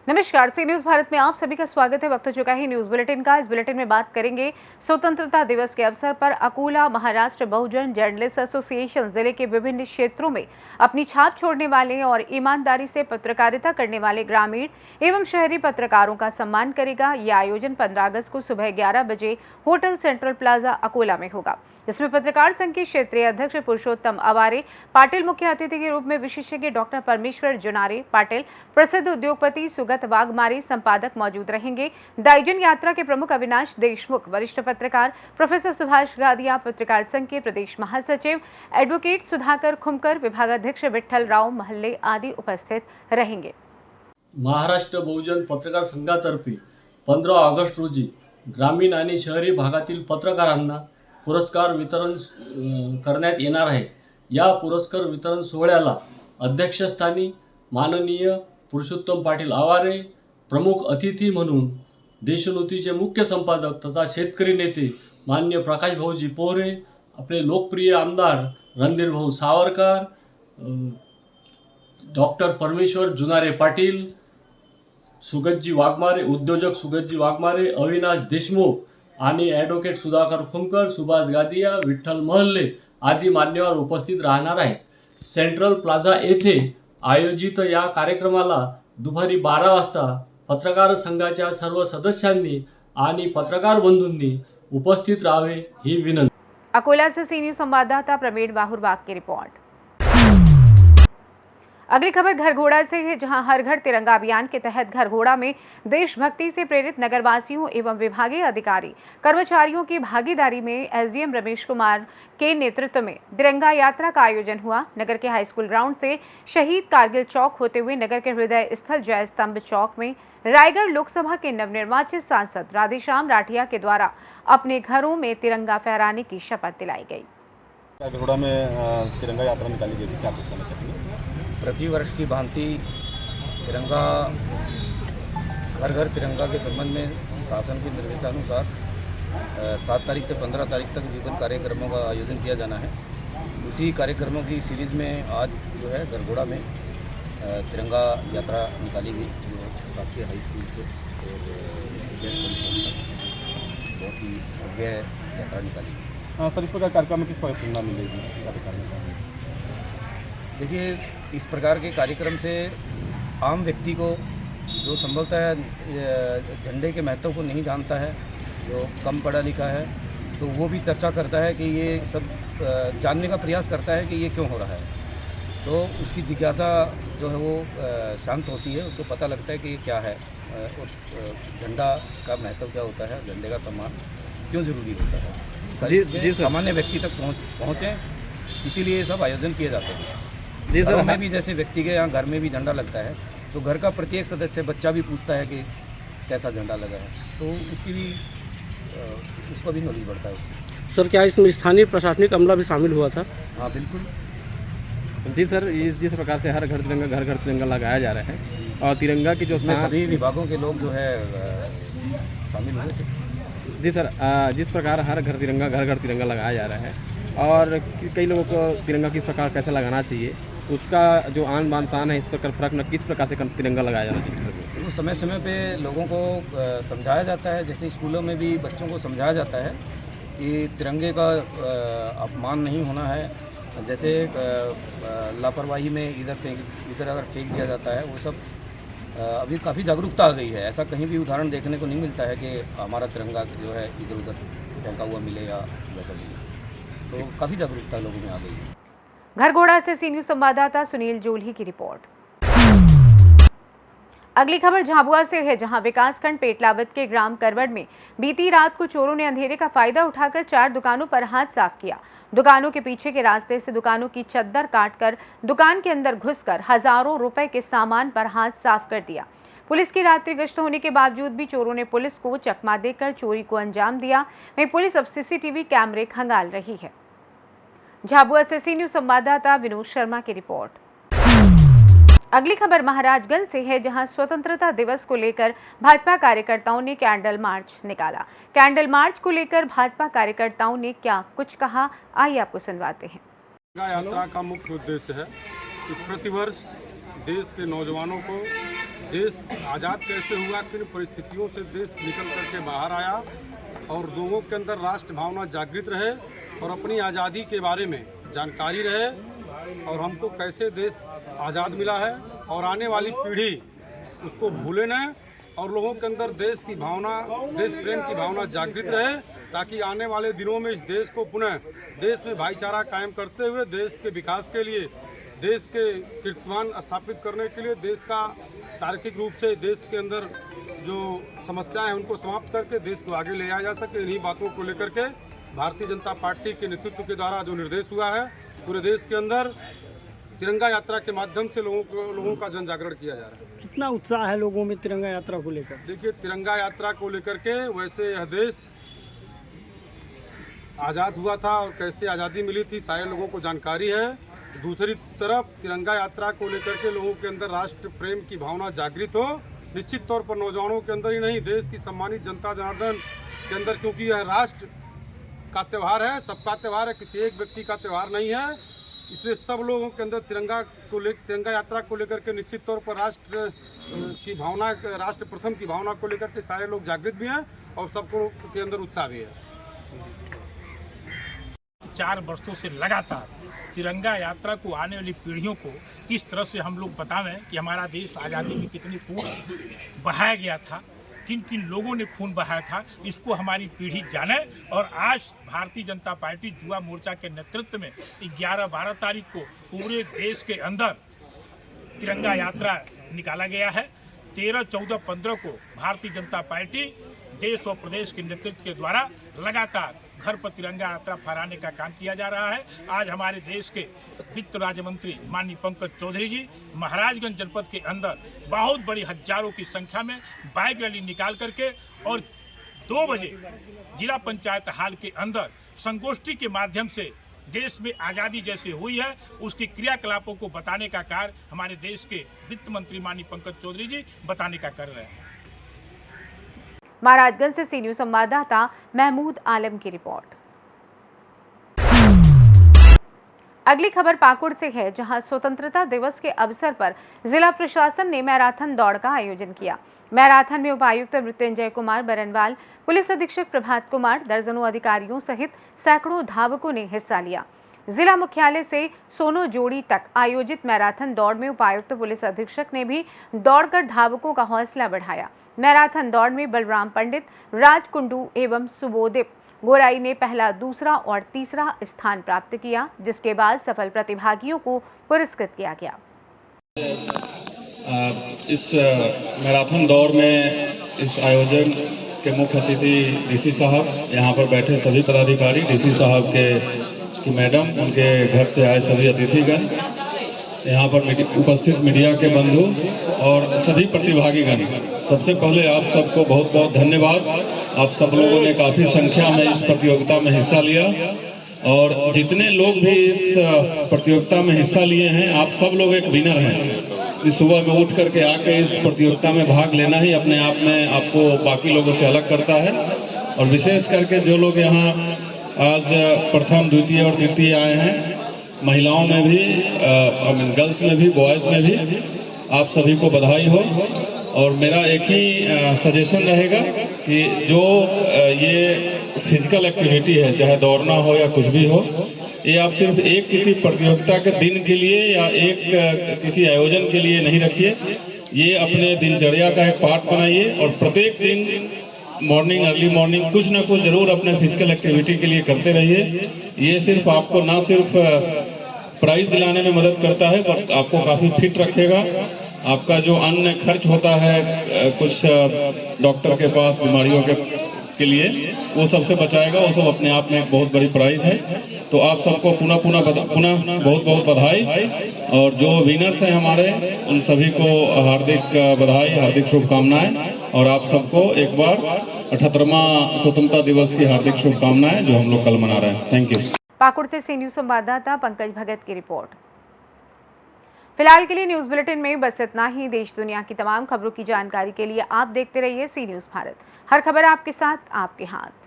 नमस्कार, सी न्यूज भारत में आप सभी का स्वागत है। वक्त हो चुका है न्यूज बुलेटिन का। इस बुलेटिन में बात करेंगे स्वतंत्रता दिवस के अवसर पर अकोला महाराष्ट्र बहुजन जर्नलिस्ट एसोसिएशन जिले के विभिन्न क्षेत्रों में अपनी छाप छोड़ने वाले और ईमानदारी से पत्रकारिता करने वाले ग्रामीण एवं शहरी पत्रकारों का सम्मान करेगा। यह आयोजन 15 अगस्त को सुबह 11 बजे होटल सेंट्रल प्लाजा अकोला में होगा, जिसमें पत्रकार संघ के क्षेत्रीय अध्यक्ष पुरुषोत्तम अवारे पाटिल मुख्य अतिथि के रूप में, विशेषज्ञ डॉक्टर परमेश्वर जुनारे पाटिल, प्रसिद्ध उद्योगपति सुगत वाघमारे संपादक मौजूद रहेंगे। दाइजन यात्रा के प्रमुख अविनाश देशमुख, वरिष्ठ पत्रकार प्रोफेसर सुभाष गादिया, पत्रकार संघ के प्रदेश महासचिव एडवोकेट सुधाकर खुमकर, विभागाध्यक्ष विठ्ठल राव महल्ले आदि उपस्थित रहेंगे। महाराष्ट्र बहुजन पत्रकार संघातर्फे 15 ऑगस्ट रोजी ग्रामीण आणि शहरी भागातील पत्रकारांना पुरस्कार वितरण करण्यात येणार आहे। या पुरस्कार वितरण सोहळ्याला अध्यक्षस्थानी माननीय पुरुषोत्तम पाटील आवारे, प्रमुख अतिथी म्हणून देशोन्नतीचे मुख्य संपादक तथा शेतकरी नेते माननीय प्रकाश भाऊजी पोहरे, आपले लोकप्रिय आमदार रणधीर भाऊ सावरकर, डॉक्टर परमेश्वर जुनारे पाटील, सुगतजी वाघमारे, उद्योजक सुगतजी वाघमारे, अविनाश देशमुख आणि ॲडव्होकेट सुधाकर खुमकर, सुभाष गादिया, विठ्ठल महल्ले आदी मान्यवर उपस्थित राहणार आहे। सेंट्रल प्लाझा येथे आयोजित या कार्यक्रमाला दुपारी 12 वाजता पत्रकार संघाच्या सर्व सदस्यांनी आणि पत्रकार बंधूंनी उपस्थित राहावे ही विनंती। अकोला से सी न्यूज संवाददाता प्रवीण बाहुरबाग की रिपोर्ट। अगली खबर घरघोड़ा से है, जहां हर घर तिरंगा अभियान के तहत घरघोड़ा में देशभक्ति से प्रेरित नगरवासियों एवं विभागीय अधिकारी कर्मचारियों की भागीदारी में एसडीएम रमेश कुमार के नेतृत्व में तिरंगा यात्रा का आयोजन हुआ। नगर के हाई स्कूल ग्राउंड से शहीद कारगिल चौक होते हुए नगर के हृदय स्थल जय स्तंभ चौक में रायगढ़ लोकसभा के नवनिर्वाचित सांसद राधेश्याम राठिया के द्वारा अपने घरों में तिरंगा फहराने की शपथ दिलाई गई। घरघोड़ा में तिरंगा यात्रा निकाली गई थी, क्या कुछ कहना चाहेंगे? प्रतिवर्ष की भांति तिरंगा घर घर तिरंगा के संबंध में शासन के निर्देशानुसार 7 तारीख से 15 तारीख तक विभिन्न कार्यक्रमों का आयोजन किया जाना है। उसी कार्यक्रमों की सीरीज़ में आज जो है घरघोड़ा में तिरंगा यात्रा निकाली गई, जो शासकीय हाई स्कूल से बहुत ही भव्य यात्रा निकाली गई। सर, इस प्रकार कार्यक्रम में किस प्रकार प्रेरणा मिलेगी? देखिए, इस प्रकार के कार्यक्रम से आम व्यक्ति को, जो संभवतः झंडे के महत्व को नहीं जानता है, जो कम पढ़ा लिखा है, तो वो भी चर्चा करता है कि ये सब जानने का प्रयास करता है कि ये क्यों हो रहा है। तो उसकी जिज्ञासा जो है वो शांत होती है, उसको पता लगता है कि ये क्या है, झंडा का महत्व क्या होता है, झंडे का सम्मान क्यों ज़रूरी होता है। जी सामान्य व्यक्ति तक पहुँचें, इसीलिए ये सब आयोजन किए जाते हैं। जी सर, में भी जैसे व्यक्ति के यहाँ घर में भी झंडा लगता है, तो घर का प्रत्येक सदस्य बच्चा भी पूछता है कि कैसा झंडा लगा है, तो उसको भी नॉलेज बढ़ता है। सर, क्या इसमें स्थानीय प्रशासनिक अमला भी शामिल हुआ था? हाँ, बिल्कुल। जी सर, जिस प्रकार से हर घर तिरंगा लगाया जा रहा है और तिरंगा की जो सभी विभागों के लोग जो है शामिल हुए थे। जी सर, जिस प्रकार हर घर तिरंगा लगाया जा रहा है और कई लोगों को तिरंगा किस प्रकार कैसे लगाना चाहिए, उसका जो आन बान शान है, इस प्रकार फर्क न किस प्रकार से तिरंगा लगाया जाना चाहिए। तो समय समय पे लोगों को समझाया जाता है, जैसे स्कूलों में भी बच्चों को समझाया जाता है कि तिरंगे का अपमान नहीं होना है। जैसे लापरवाही में इधर अगर फेंक दिया जाता है, वो सब अभी काफ़ी जागरूकता आ गई है। ऐसा कहीं भी उदाहरण देखने को नहीं मिलता है कि हमारा तिरंगा जो है इधर उधर फेंका हुआ मिले या वैसा मिले। तो काफ़ी जागरूकता लोगों में आ गई है। घरघोड़ा से सी न्यूज संवाददाता सुनील जोल्ही की रिपोर्ट। अगली खबर झाबुआ से है, जहां विकासखंड पेटलावत के ग्राम करवड़ में बीती रात को चोरों ने अंधेरे का फायदा उठाकर 4 दुकानों पर हाथ साफ किया। दुकानों के पीछे के रास्ते से दुकानों की चद्दर काटकर दुकान के अंदर घुसकर हजारों रुपए के सामान पर हाथ साफ कर दिया। पुलिस की रात्रि गश्त होने के बावजूद भी चोरों ने पुलिस को चकमा देकर चोरी को अंजाम दिया। वहीं पुलिस अब सीसीटीवी कैमरे खंगाल रही है। झाबुआ से सी न्यूज संवाददाता विनोद शर्मा की रिपोर्ट। अगली खबर महाराजगंज से है, जहां स्वतंत्रता दिवस को लेकर भाजपा कार्यकर्ताओं ने कैंडल मार्च निकाला। कैंडल मार्च को लेकर भाजपा कार्यकर्ताओं ने क्या कुछ कहा, आइए आपको सुनवाते हैं। यात्रा का मुख्य उद्देश्य है कि प्रतिवर्ष देश के नौजवानों को देश आज़ाद कैसे हुआ, किन परिस्थितियों से देश निकल करके बाहर आया और लोगों के अंदर राष्ट्र भावना जागृत रहे और अपनी आज़ादी के बारे में जानकारी रहे और हमको कैसे देश आज़ाद मिला है और आने वाली पीढ़ी उसको भूले न और लोगों के अंदर देश की भावना, देश प्रेम की भावना जागृत रहे, ताकि आने वाले दिनों में इस देश को पुनः देश में भाईचारा कायम करते हुए देश के विकास के लिए, देश के कीर्तिमान स्थापित करने के लिए, देश का तार्किक रूप से देश के अंदर जो समस्याएं हैं उनको समाप्त करके देश को आगे ले जाया जा सके। इन्हीं बातों को लेकर के भारतीय जनता पार्टी के नेतृत्व के द्वारा जो निर्देश हुआ है, पूरे देश के अंदर तिरंगा यात्रा के माध्यम से लोगों का जन जागरण किया जा रहा है। कितना उत्साह है लोगों में तिरंगा यात्रा को लेकर? देखिए, तिरंगा यात्रा को लेकर के वैसे यह देश आज़ाद हुआ था और कैसे आज़ादी मिली थी सारे लोगों को जानकारी है। दूसरी तरफ तिरंगा यात्रा को लेकर के लोगों के अंदर राष्ट्र प्रेम की भावना जागृत हो, निश्चित तौर पर नौजवानों के अंदर ही नहीं, देश की सम्मानित जनता जनार्दन के अंदर, क्योंकि यह राष्ट्र का त्यौहार है, सबका त्यौहार है, किसी एक व्यक्ति का त्यौहार नहीं है। इसलिए सब लोगों के अंदर तिरंगा यात्रा को लेकर के निश्चित तौर पर राष्ट्र की भावना, राष्ट्र प्रथम की भावना को लेकर के सारे लोग जागृत भी हैं और सबको के अंदर उत्साह भी है। 4 वर्षों से लगातार तिरंगा यात्रा को आने वाली पीढ़ियों को किस तरह से हम लोग बतावें कि हमारा देश आज़ादी में कितनी खून बहाया गया था, किन किन लोगों ने खून बहाया था, इसको हमारी पीढ़ी जाने। और आज भारतीय जनता पार्टी युवा मोर्चा के नेतृत्व में 11-12 तारीख को पूरे देश के अंदर तिरंगा यात्रा निकाला गया है। 13, 14, 15 को भारतीय जनता पार्टी देश और प्रदेश के नेतृत्व के द्वारा लगातार घर पर तिरंगा यात्रा फहराने का काम किया जा रहा है। आज हमारे देश के वित्त राज्य मंत्री माननीय पंकज चौधरी जी महाराजगंज जनपद के अंदर बहुत बड़ी हजारों की संख्या में बाइक रैली निकाल करके और 2 बजे जिला पंचायत हाल के अंदर संगोष्ठी के माध्यम से देश में आज़ादी जैसे हुई है उसकी क्रियाकलापों को बताने का कार्य हमारे देश के वित्त मंत्री माननीय पंकज चौधरी जी बताने का कर रहे हैं। महाराजगंज से सी न्यूज़ संवाददाता महमूद आलम की रिपोर्ट। अगली खबर पाकुड़ से है, जहां स्वतंत्रता दिवस के अवसर पर जिला प्रशासन ने मैराथन दौड़ का आयोजन किया। मैराथन में उपायुक्त मृत्युंजय कुमार बरनवाल, पुलिस अधीक्षक प्रभात कुमार, दर्जनों अधिकारियों सहित सैकड़ों धावकों ने हिस्सा लिया। जिला मुख्यालय से सोनो जोड़ी तक आयोजित मैराथन दौड़ में उपायुक्त पुलिस अधीक्षक ने भी दौड़कर धावकों का हौसला बढ़ाया। मैराथन दौड़ में बलराम पंडित, राज कुंडू एवं सुबोधिप गोराई ने पहला, दूसरा और तीसरा स्थान प्राप्त किया, जिसके बाद सफल प्रतिभागियों को पुरस्कृत किया गया। इस मैराथन दौड़ में इस आयोजन के मुख्य अतिथि डीसी साहब, यहाँ पर बैठे सभी पदाधिकारी, डीसी साहब की मैडम, उनके घर से आए सभी अतिथिगण, यहाँ पर उपस्थित मीडिया के बंधु और सभी प्रतिभागीगण, सबसे पहले आप सबको बहुत बहुत धन्यवाद। आप सब लोगों ने काफ़ी संख्या में इस प्रतियोगिता में हिस्सा लिया और जितने लोग भी इस प्रतियोगिता में हिस्सा लिए हैं, आप सब लोग एक विनर हैं। सुबह में उठ करके आके इस प्रतियोगिता में भाग लेना ही अपने आप में आपको बाकी लोगों से अलग करता है। और विशेष करके जो लोग यहाँ आज प्रथम, द्वितीय और तृतीय आए हैं, महिलाओं में भी, गर्ल्स में भी, बॉयज़ में भी, आप सभी को बधाई हो। और मेरा एक ही सजेशन रहेगा कि जो ये फिजिकल एक्टिविटी है, चाहे दौड़ना हो या कुछ भी हो, ये आप सिर्फ एक किसी प्रतियोगिता के दिन के लिए या एक किसी आयोजन के लिए नहीं रखिए, ये अपने दिनचर्या का एक पार्ट बनाइए और प्रत्येक दिन मॉर्निंग, अर्ली मॉर्निंग कुछ ना कुछ जरूर अपने फिजिकल एक्टिविटी के लिए करते रहिए। ये सिर्फ आपको ना सिर्फ प्राइज दिलाने में मदद करता है, पर आपको काफ़ी फिट रखेगा। आपका जो अन्य खर्च होता है कुछ डॉक्टर के पास बीमारियों के लिए, वो सबसे बचाएगा। वो सब अपने आप में एक बहुत बड़ी प्राइज है। तो आप सबको पुनः बहुत बहुत बधाई। और जो विनर्स हैं हमारे, उन सभी को हार्दिक बधाई, हार्दिक शुभकामनाएं। और आप सबको एक बार 78वां स्वतंत्रता दिवस की हार्दिक शुभकामनाएं, जो हम लोग कल मना रहे हैं। Thank you. पाकुड़ से सी न्यूज़ संवाददाता पंकज भगत की रिपोर्ट। फिलहाल के लिए न्यूज़ बुलेटिन में बस इतना ही। देश दुनिया की तमाम खबरों की जानकारी के लिए आप देखते रहिए सी न्यूज़ भारत। हर खबर आपके साथ, आपके हाथ।